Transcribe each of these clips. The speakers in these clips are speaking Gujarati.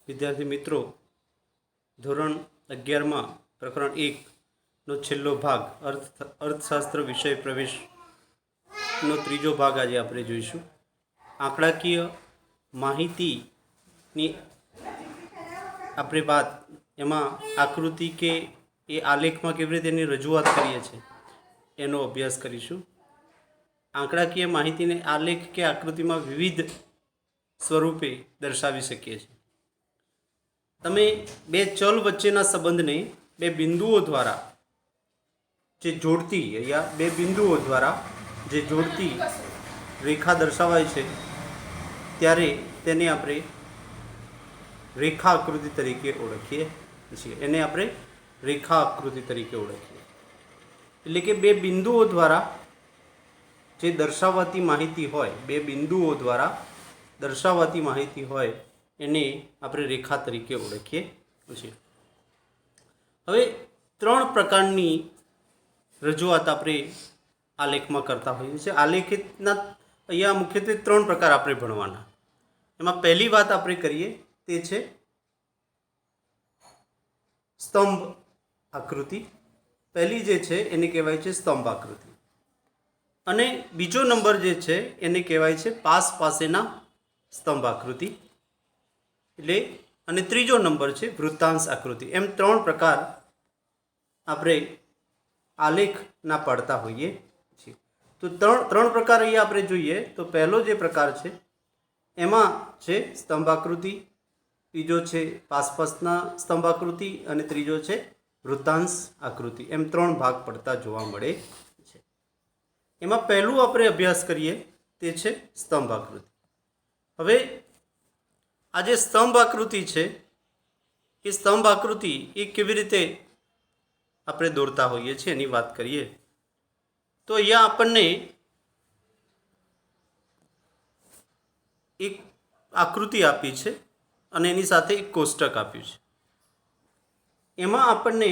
વિદ્યાર્થી મિત્રો, ધોરણ 11માં પ્રકરણ 1નો છેલ્લો ભાગ અર્થશાસ્ત્ર વિષય પ્રવેશનો ત્રીજો ભાગ આજે આપણે જોઈશું. આંકડાકીય માહિતીની આપણે વાત એમાં આકૃતિ કે એ આલેખમાં કેવી રીતે એની રજૂઆત કરીએ છીએ એનો અભ્યાસ કરીશું. આંકડાકીય માહિતીને આલેખ કે આકૃતિમાં વિવિધ સ્વરૂપે દર્શાવી શકીએ છીએ. તમે બે ચલ વચ્ચેના સંબંધને બે બિંદુઓ દ્વારા જે જોડતી અહીંયા બે બિંદુઓ દ્વારા જે જોડતી રેખા દર્શાવાય છે ત્યારે તેને આપણે રેખા આકૃતિ તરીકે ઓળખીએ છીએ. એને આપણે રેખા આકૃતિ તરીકે ઓળખીએ. એટલે કે બે બિંદુઓ દ્વારા જે દર્શાવાતી માહિતી હોય, બે બિંદુઓ દ્વારા દર્શાવાતી માહિતી હોય એને આપણે રેખા તરીકે ઓળખીએ છીએ. હવે ત્રણ પ્રકારની રજૂઆત આપણે આલેખમાં કરતા હોઈએ છીએ. આલેખના અહીંયા મુખ્યત્વે ત્રણ પ્રકાર આપણે ભણવાના. એમાં પહેલી વાત આપણે કરીએ તે છે સ્તંભ આકૃતિ. પહેલી જે છે એને કહેવાય છે સ્તંભ આકૃતિ, અને બીજો નંબર જે છે એને કહેવાય છે પાસેના સ્તંભ આકૃતિ, એટલે અને ત્રીજો નંબર છે વૃત્તાંશ આકૃતિ. એમ ત્રણ પ્રકાર આપણે આલેખના પાડતા હોઈએ છીએ. તો ત્રણ પ્રકાર અહીંયા આપણે જોઈએ તો પહેલો જે પ્રકાર છે એમાં છે સ્તંભ આકૃતિ, બીજો છે પાસના સ્તંભ આકૃતિ અને ત્રીજો છે વૃત્તાંશ આકૃતિ. એમ ત્રણ ભાગ પડતા જોવા મળે છે. એમાં પહેલું આપણે અભ્યાસ કરીએ તે છે સ્તંભ આકૃતિ. હવે આ જે સ્તંભ આકૃતિ છે એ સ્તંભ આકૃતિ એ કેવી રીતે આપણે દોરતા હોઈએ છીએ એની વાત કરીએ તો અહીંયા આપણને એક આકૃતિ આપી છે અને એની સાથે એક કોષ્ટક આપ્યું છે. એમાં આપણને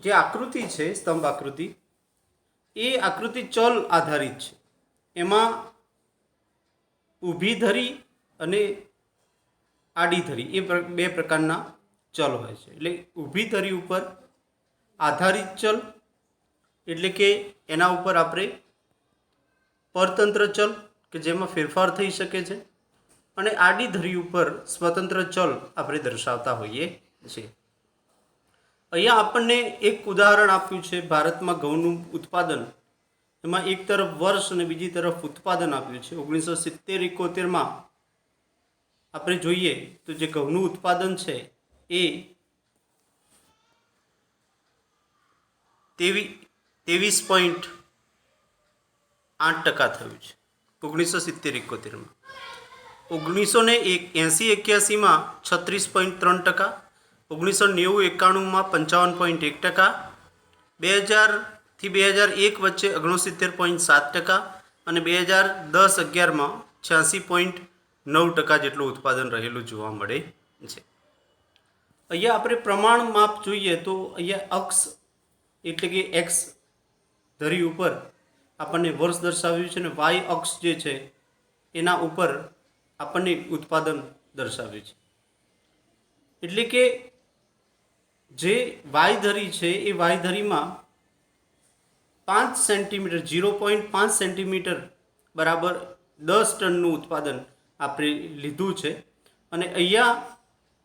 જે આકૃતિ છે સ્તંભ આકૃતિ એ આકૃતિ ચલ આધારિત છે. એમાં ઊભી ધરી અને આડી ધરી એ બે પ્રકારના ચલ હોય છે. એટલે ઊભી ધરી ઉપર આધારિત ચલ, એટલે કે એના ઉપર આપણે પરતંત્ર ચલ કે જેમાં ફેરફાર થઈ શકે છે, અને આડી ધરી ઉપર સ્વતંત્ર ચલ આપણે દર્શાવતા હોઈએ છીએ. અહીંયા આપણને એક ઉદાહરણ આપ્યું છે ભારતમાં ઘઉંનું ઉત્પાદન. એમાં એક તરફ વર્ષ અને બીજી તરફ ઉત્પાદન આપ્યું છે. 1970-71માં આપણે જોઈએ તો જે ઘઉંનું ઉત્પાદન છે એ 23.8% થયું છે 1970-71માં. 1980-81માં 36.3%, 1990-91માં 55.1%, 2000થી 2001 વચ્ચે 69.7% અને 2010-11માં 86.9% જેટલું ઉત્પાદન રહેલું જોવા મળે છે. અહીંયા આપણે પ્રમાણ માપ જોઈએ તો અહીંયા અક્ષ એટલે કે એક્સ ધરી ઉપર આપણને વર્ષ દર્શાવ્યું છે, અને વાય અક્ષ જે છે એના ઉપર આપણને ઉત્પાદન દર્શાવ્યું છે. એટલે કે જે વાય ધરી છે એ વાય ધરીમાં 5 સેન્ટીમીટર 0.5 સેન્ટીમીટર બરાબર 10 ટનનું ઉત્પાદન આપણે લીધું છે. અને અહીંયા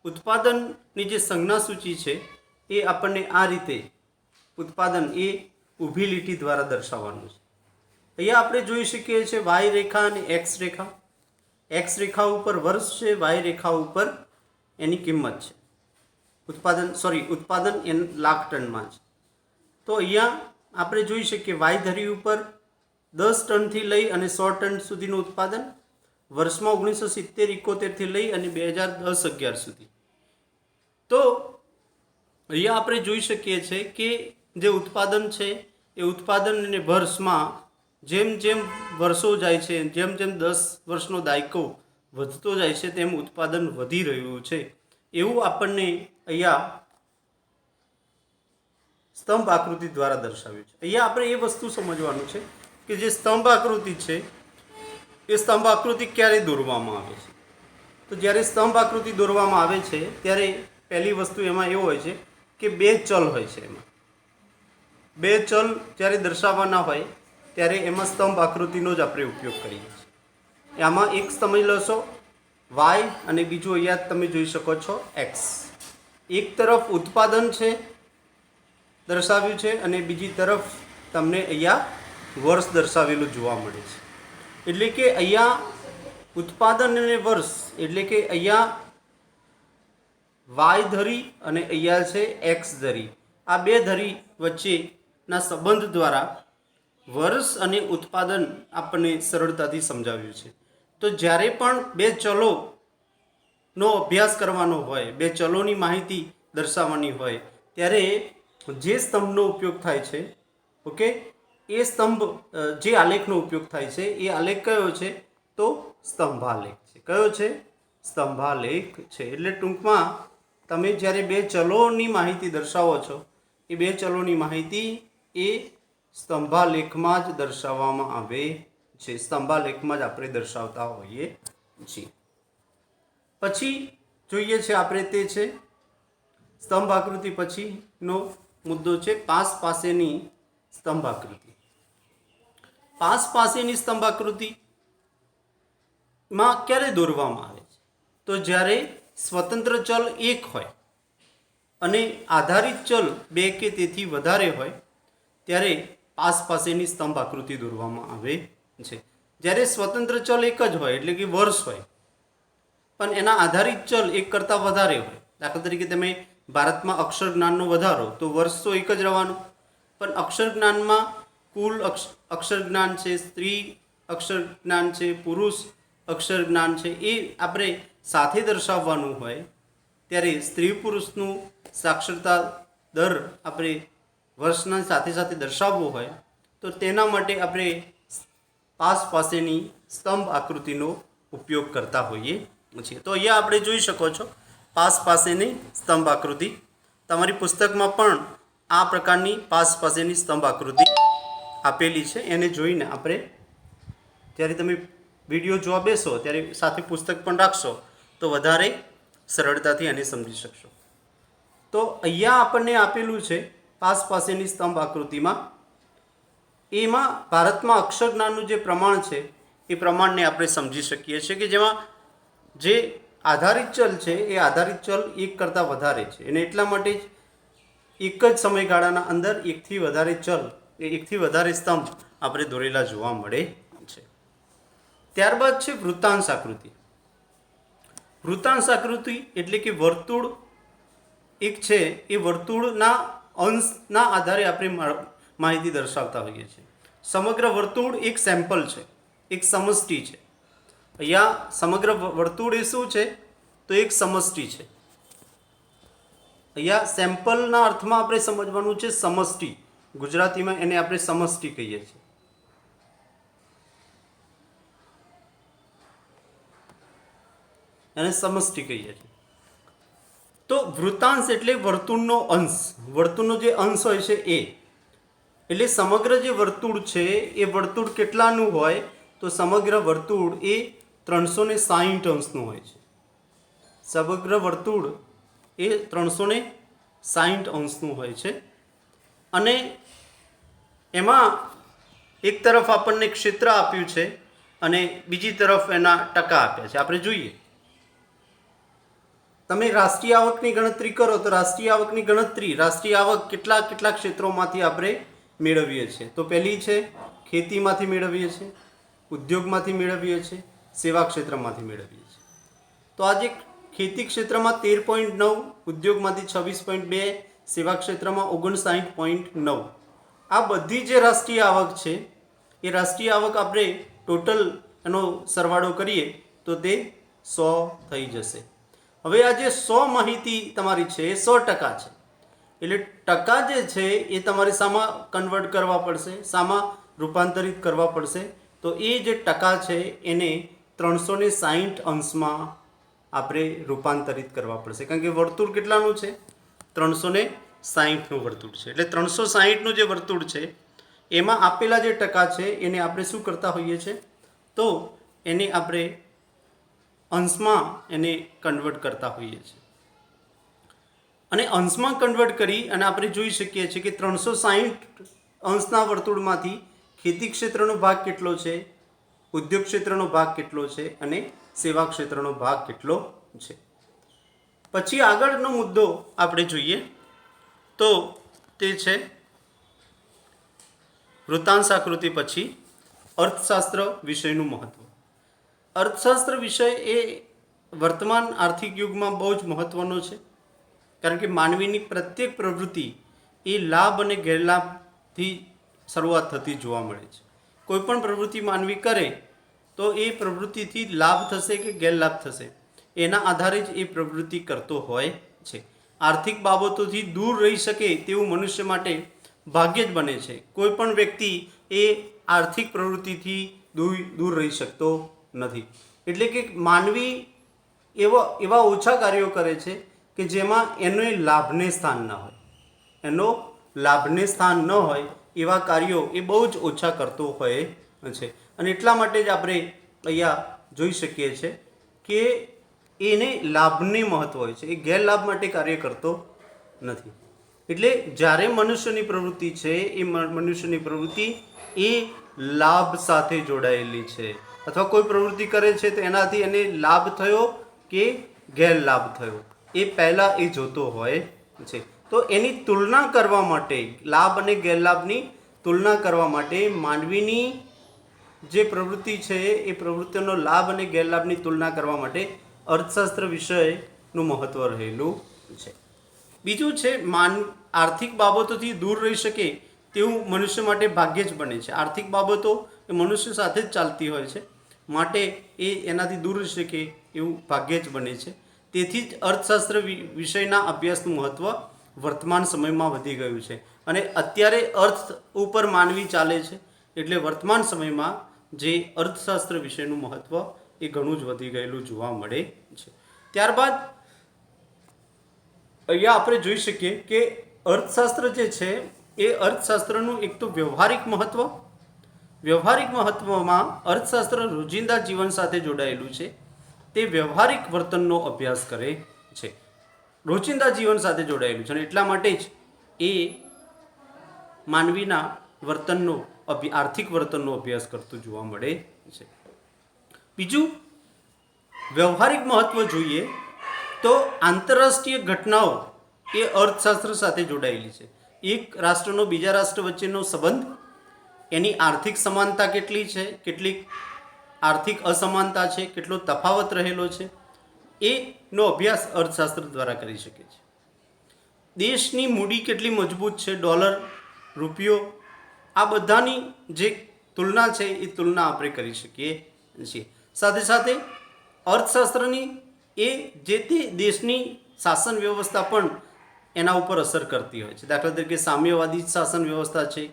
ઉત્પાદનની જે સંજ્ઞા સૂચિ છે એ આપણને આ રીતે ઉત્પાદન એ ઊભી લીટી દ્વારા દર્શાવવાનું છે. અહીંયા આપણે જોઈ શકીએ છીએ વાય રેખા અને એક્સ રેખા. એક્સ રેખા ઉપર વર્ષ છે, વાય રેખા ઉપર એની કિંમત છે. ઉત્પાદન એન લાખ ટનમાં છે. તો અહીંયા આપણે જોઈ શકીએ વાય ધરી ઉપર 10 ટનથી લઈ અને 100 ટન સુધીનું ઉત્પાદન વર્ષમાં 1970-71થી લઈ અને 2010-11 સુધી. તો અહીંયા આપણે જોઈ શકીએ છીએ કે જે ઉત્પાદન છે એ ઉત્પાદન અને વર્ષમાં જેમ જેમ વર્ષો જાય છે, જેમ જેમ 10 વર્ષનો દાયકો વધતો જાય છે તેમ ઉત્પાદન વધી રહ્યું છે એવું આપણને અહીંયા સ્તંભ આકૃતિ દ્વારા દર્શાવ્યું છે. અહીંયા આપણે એ વસ્તુ સમજવાનું છે કે જે સ્તંભ આકૃતિ છે એ સ્તંભ આકૃતિ ક્યારે દોરવામાં આવે છે. તો જ્યારે સ્તંભ આકૃતિ દોરવામાં આવે છે ત્યારે પહેલી વસ્તુ એમાં એવું હોય છે કે બે ચલ હોય છે. એમાં બે ચલ જ્યારે દર્શાવવાના હોય ત્યારે એમાં સ્તંભ આકૃતિનો જ આપણે ઉપયોગ કરીએ છીએ. આમાં એક સમજી લેશો વાય અને બીજું અહીંયા તમે જોઈ શકો છો એક્સ. એક તરફ ઉત્પાદન છે દર્શાવ્યું છે અને બીજી તરફ તમને અહીંયા વર્ષ દર્શાવેલું જોવા મળે છે. એટલે કે અહીંયા ઉત્પાદન અને વર્ષ એટલે કે અહીંયા વાય ધરી અને અહીંયા છે એક્સ ધરી. આ બે ધરી વચ્ચેના સંબંધ દ્વારા વર્ષ અને ઉત્પાદન આપણને સરળતાથી સમજાવ્યું છે. તો જ્યારે પણ બે ચલોનો અભ્યાસ કરવાનો હોય, બે ચલોની માહિતી દર્શાવવાની હોય ત્યારે જે સ્તંભનો ઉપયોગ થાય છે, ઓકે, એ સ્તંભ જે આલેખનો ઉપયોગ થાય છે એ આલેખ કયો છે? તો સ્તંભાલેખ છે. કયો છે? સ્તંભાલેખ છે. એટલે ટૂંકમાં તમે જ્યારે બે ચલોની માહિતી દર્શાવો છો એ બે ચલોની માહિતી એ સ્તંભાલેખમાં જ દર્શાવવામાં આવે છે. સ્તંભાલેખમાં જ આપણે દર્શાવતા હોઈએ છીએ. પછી જોઈએ છે આપણે તે છે સ્તંભ આકૃતિ. પછીનો મુદ્દો છે પાસ પાસેની સ્તંભ આકૃતિ. પાસ પાસેની સ્તંભ આકૃતિમાં ક્યારે દોરવામાં આવે છે? તો જ્યારે સ્વતંત્ર ચલ એક હોય અને આધારિત ચલ બે કે તેથી વધારે હોય ત્યારે પાસ પાસેની સ્તંભ આકૃતિ દોરવામાં આવે છે. જ્યારે સ્વતંત્ર ચલ એક જ હોય એટલે કે વર્ષ હોય પણ એના આધારિત ચલ એક કરતાં વધારે હોય, દાખલા તરીકે તમે ભારતમાં અક્ષર જ્ઞાનનો વધારો તો વર્ષ તો એક જ રહેવાનું, પણ અક્ષર જ્ઞાનમાં કુલ અક્ષર જ્ઞાન છે, સ્ત્રી અક્ષર જ્ઞાન છે, પુરુષ અક્ષર જ્ઞાન છે, એ આપણે સાથે દર્શાવવાનું હોય ત્યારે સ્ત્રી પુરુષનું સાક્ષરતા દર આપણે વર્ષના સાથે સાથે દર્શાવવો હોય તો તેના માટે આપણે પાસ પાસેની સ્તંભ આકૃતિનો ઉપયોગ કરતા હોઈએ છીએ. તો અહીંયા આપણે જોઈ શકો છો પાસ પાસેની સ્તંભ આકૃતિ. તમારી પુસ્તકમાં પણ આ પ્રકારની પાસ પાસેની સ્તંભ આકૃતિ આપેલી છે. એને જોઈને આપણે જ્યારે તમે વિડીયો જોવા બેસો ત્યારે સાથે પુસ્તક પણ રાખશો તો વધારે સરળતાથી એને સમજી શકશો. તો અહીંયા આપણને આપેલું છે પાસ પાસેની સ્તંભ આકૃતિમાં. એમાં ભારતમાં અક્ષર જ્ઞાનનું જે પ્રમાણ છે એ પ્રમાણને આપણે સમજી શકીએ છીએ કે જેમાં જે આધારિત ચલ છે એ આધારિત ચલ એક કરતાં વધારે છે અને એટલા માટે જ એક જ સમયગાળાના અંદર એકથી વધારે ચલ એકથી વધારે સ્તંભ આપણે દોરેલા જોવા મળે છે. ત્યારબાદ છે વૃત્તાંશ આકૃતિ. વૃત્તાંશ આકૃતિ એટલે કે વર્તુળ એક છે એ વર્તુળના અંશના આધારે આપણે માહિતી દર્શાવતા હોઈએ છીએ. સમગ્ર વર્તુળ એક સેમ્પલ છે, એક સમષ્ટિ છે. અહીંયા સમગ્ર વર્તુળ એ શું છે? તો એક સમષ્ટિ છે. અહીંયા સેમ્પલના અર્થમાં આપણે સમજવાનું છે સમષ્ટિ. ગુજરાતીમાં એને આપણે સમષ્ટિ કહીએ છીએ. એને સમષ્ટિ કહીએ છીએ. તો વૃત્તાંશ એટલે વર્તુળનો અંશ. વર્તુળનો જે અંશ હોય છે એ એટલે સમગ્ર જે વર્તુળ છે એ વર્તુળ કેટલાનું હોય? તો સમગ્ર વર્તુળ એ 360 અંશનું હોય છે. સમગ્ર વર્તુળ એ 360 અંશનું હોય છે અને એમાં એક તરફ આપણને ક્ષેત્ર આપ્યું છે અને બીજી તરફ એના ટકા આપ્યા છે. આપણે જોઈએ, તમે રાષ્ટ્રીય આવકની ગણતરી કરો તો રાષ્ટ્રીય આવકની ગણતરી, રાષ્ટ્રીય આવક કેટલા ક્ષેત્રોમાંથી આપણે મેળવીએ છીએ? તો પહેલી છે ખેતીમાંથી મેળવીએ છીએ, ઉદ્યોગમાંથી મેળવીએ છીએ, સેવા ક્ષેત્રમાંથી મેળવીએ છીએ. તો આજે ખેતી ક્ષેત્રમાં 13.9, ઉદ્યોગમાંથી 26.2, સેવા ક્ષેત્રમાં 59.9. આ બધી જે રાષ્ટ્રીય આવક છે એ રાષ્ટ્રીય આવક આપણે ટોટલ એનો સરવાળો કરીએ તો તે 100 થઈ જશે. હવે આ જે 100 માહિતી તમારી છે એ 100% છે. એટલે ટકા જે છે એ તમારે શામાં કન્વર્ટ કરવા પડશે, શામાં રૂપાંતરિત કરવા પડશે? તો એ જે ટકા છે એને 360 અંશમાં આપણે રૂપાંતરિત કરવા પડશે. કારણ કે વર્તુળ કેટલાનું છે? 360નું વર્તુળ છે. એટલે 360નું જે વર્તુળ છે એમાં આપેલા જે ટકા છે એને આપણે શું કરતા હોઈએ છીએ? તો એને આપણે અંશમાં એને કન્વર્ટ કરતા હોઈએ છીએ અને અંશમાં કન્વર્ટ કરી અને આપણે જોઈ શકીએ છીએ કે 360 અંશના વર્તુળમાંથી ખેતી ક્ષેત્રનો ભાગ કેટલો છે, ઉદ્યોગ ક્ષેત્રનો ભાગ કેટલો છે અને સેવા ક્ષેત્રનો ભાગ કેટલો છે. પછી આગળનો મુદ્દો આપણે જોઈએ તો તે છે વૃત્તાંશ આકૃતિ પછી અર્થશાસ્ત્ર વિષયનું મહત્વ. અર્થશાસ્ત્ર વિષય એ વર્તમાન આર્થિક યુગમાં બહુ જ મહત્ત્વનો છે, કારણ કે માનવીની પ્રત્યેક પ્રવૃત્તિ એ લાભ અને ગેરલાભથી શરૂઆત થતી જોવા મળે છે. કોઈ પણ પ્રવૃત્તિ માનવી કરે તો એ પ્રવૃત્તિથી લાભ થશે કે ગેરલાભ થશે એના આધારે જ એ પ્રવૃત્તિ કરતો હોય છે. આર્થિક બાબતોથી દૂર રહી શકે તેવું મનુષ્ય માટે ભાગ્ય જ બને છે. કોઈ પણ વ્યક્તિ એ આર્થિક પ્રવૃત્તિથી દૂર રહી શકતો નથી. એટલે કે માનવી એવા ઓછા કાર્યો કરે છે કે જેમાં એનો લાભને સ્થાન ન હોય, એનો લાભને સ્થાન ન હોય એવા કાર્યો એ બહુ જ ઓછા કરતો હોય છે. અને એટલા માટે જ આપણે અહીંયા જોઈ શકીએ છીએ કે એને લાભને મહત્ત્વ હોય છે, એ ગેરલાભ માટે કાર્ય કરતો નથી. એટલે જ્યારે મનુષ્યની પ્રવૃત્તિ છે એ મનુષ્યની પ્રવૃત્તિ એ લાભ સાથે જોડાયેલી છે, અથવા કોઈ પ્રવૃત્તિ કરે છે તો એનાથી એને લાભ થયો કે ગેરલાભ થયો એ પહેલાં એ જોતો હોય છે. તો એની તુલના કરવા માટે, લાભ અને ગેરલાભની તુલના કરવા માટે માનવીની જે પ્રવૃત્તિ છે એ પ્રવૃત્તિનો લાભ અને ગેરલાભની તુલના કરવા માટે અર્થશાસ્ત્ર વિષયનું મહત્ત્વ રહેલું છે. બીજું છે આર્થિક બાબતોથી દૂર રહી શકે તેવું મનુષ્ય માટે ભાગ્ય જ બને છે. આર્થિક બાબતો એ મનુષ્ય સાથે જ ચાલતી હોય છે, માટે એ એનાથી દૂર રહી શકે એવું ભાગ્ય જ બને છે. તેથી જ અર્થશાસ્ત્ર વિષયના અભ્યાસનું મહત્ત્વ વર્તમાન સમયમાં વધી ગયું છે. અને અત્યારે અર્થ ઉપર માનવી ચાલે છે, એટલે વર્તમાન સમયમાં જે અર્થશાસ્ત્ર વિષયનું મહત્ત્વ એ ઘણું જ વધી ગયેલું જોવા મળે છે. ત્યારબાદ અહીંયા આપણે જોઈ શકીએ કે અર્થશાસ્ત્ર જે છે એ અર્થશાસ્ત્રનું એક તો વ્યવહારિક મહત્ત્વમાં અર્થશાસ્ત્ર રોજિંદા જીવન સાથે જોડાયેલું છે. તે વ્યવહારિક વર્તનનો અભ્યાસ કરે છે, રોજિંદા જીવન સાથે જોડાયેલું છે અને એટલા માટે જ એ માનવીના આર્થિક વર્તનનો અભ્યાસ કરતું જોવા મળે છે. બીજું વ્યવહારિક મહત્ત્વ જોઈએ તો આંતરરાષ્ટ્રીય ઘટનાઓ એ અર્થશાસ્ત્ર સાથે જોડાયેલી છે. એક રાષ્ટ્રનો બીજા રાષ્ટ્ર વચ્ચેનો સંબંધ, એની આર્થિક સમાનતા કેટલી છે, કેટલીક આર્થિક અસમાનતા છે, કેટલો તફાવત રહેલો છે, એનો અભ્યાસ અર્થશાસ્ત્ર દ્વારા કરી શકે છે. દેશની મૂડી કેટલી મજબૂત છે, ડોલર, રૂપિયો, આ બધાની જે તુલના છે એ તુલના આપણે કરી શકીએ છીએ. સાથે સાથે અર્થશાસ્ત્રની એ જે તે દેશની શાસન વ્યવસ્થા પણ એના ઉપર અસર કરતી હોય છે. દાખલા તરીકે સામ્યવાદી શાસન વ્યવસ્થા છે,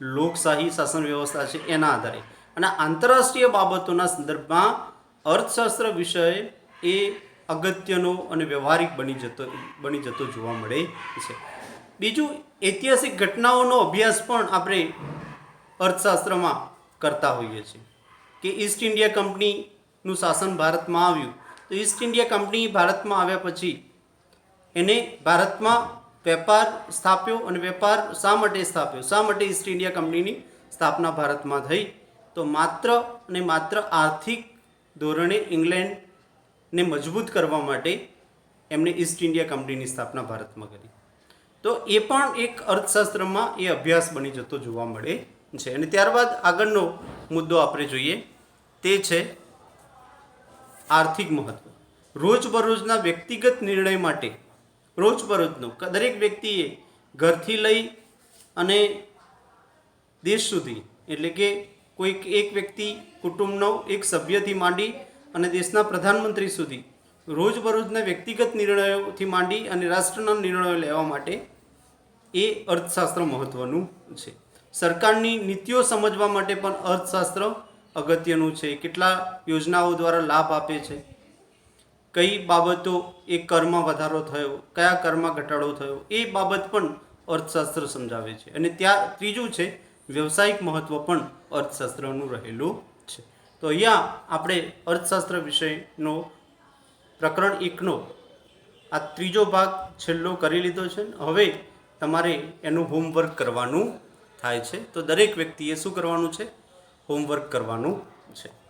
લોકશાહી શાસન વ્યવસ્થા છે, એના આધારે. અને આંતરરાષ્ટ્રીય બાબતોના સંદર્ભમાં અર્થશાસ્ત્ર વિષય એ અગત્યનો અને વ્યવહારિક બની જતો જોવા મળે છે. બીજું ઐતિહાસિક ઘટનાઓનો અભ્યાસ પણ આપણે અર્થશાસ્ત્રમાં કરતા હોઈએ છીએ. કે ઈસ્ટ ઇન્ડિયા કંપનીનું શાસન ભારતમાં આવ્યું, તો ઈસ્ટ ઇન્ડિયા કંપની ભારતમાં આવ્યા પછી એને ભારતમાં વેપાર સ્થાપ્યો, અને વેપાર શા માટે સ્થાપ્યો, શા માટે ઈસ્ટ ઇન્ડિયા કંપનીની સ્થાપના ભારતમાં થઈ, તો માત્ર અને માત્ર આર્થિક ધોરણે ઇંગ્લેન્ડને મજબૂત કરવા માટે એમણે ઈસ્ટ ઇન્ડિયા કંપનીની સ્થાપના ભારતમાં કરી. તો એ પણ એક અર્થશાસ્ત્રમાં એ અભ્યાસ બની જતો જોવા મળે છે. અને ત્યારબાદ આગળનો મુદ્દો આપણે જોઈએ તે છે આર્થિક મહત્ત્વ. રોજબરોજના વ્યક્તિગત નિર્ણય માટે, રોજબરોજનો દરેક વ્યક્તિએ ઘરથી લઈ અને દેશ સુધી, એટલે કે કોઈક એક વ્યક્તિ કુટુંબનો એક સભ્યથી માંડી અને દેશના પ્રધાનમંત્રી સુધી રોજબરોજના વ્યક્તિગત નિર્ણયોથી માંડી અને રાષ્ટ્રના નિર્ણયો લેવા માટે એ અર્થશાસ્ત્ર મહત્ત્વનું છે. સરકારની નીતિઓ સમજવા માટે પણ અર્થશાસ્ત્ર અગત્યનું છે. કેટલા યોજનાઓ દ્વારા લાભ આપે છે, કઈ બાબતો, એ કરમાં વધારો થયો, કયા કરમાં ઘટાડો થયો, એ બાબત પણ અર્થશાસ્ત્ર સમજાવે છે. અને ત્રીજું છે વ્યવસાયિક મહત્ત્વ પણ અર્થશાસ્ત્રનું રહેલું છે. તો અહીંયા આપણે અર્થશાસ્ત્ર વિષયનો પ્રકરણ 1નો આ ત્રીજો ભાગ છેલ્લો કરી લીધો છે. હવે તમારે એનું હોમવર્ક કરવાનું થાય છે. તો દરેક વ્યક્તિએ શું કરવાનું છે? હોમવર્ક કરવાનું છે.